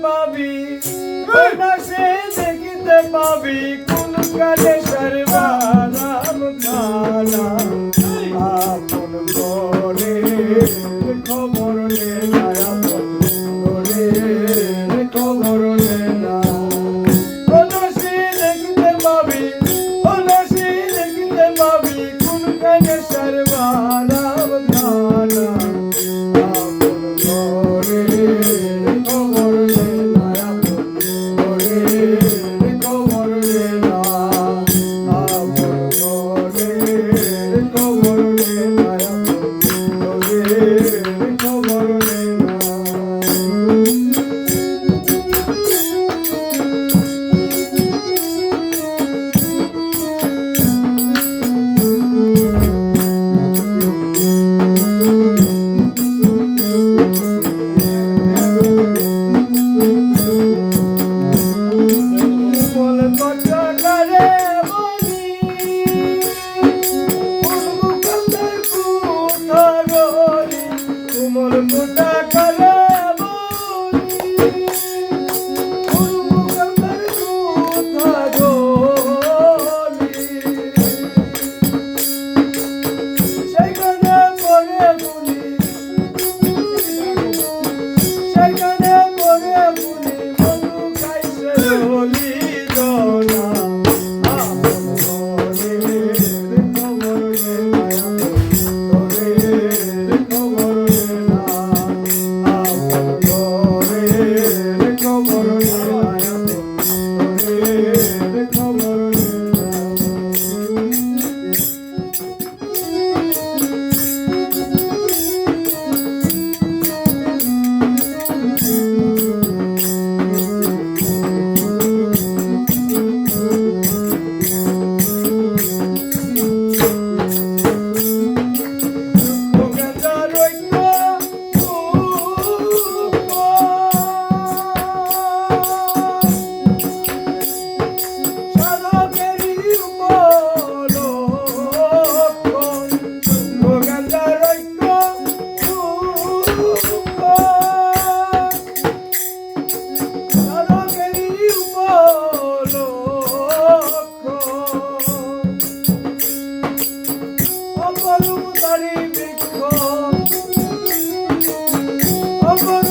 পাবি সে দেখিতে পাবি কোন কালে সর্বারাম খানা আপন বলে খবর নে না আপন বলে খবর নে না সে দেখিতে পাবি সে দেখিতে পাবি কোন কালে সর্বারাম খানা আপন বলে খবর নে না আপন বলে খবর নে না আপন বলে খবর নে না আপন বলে খবর নে না Oh,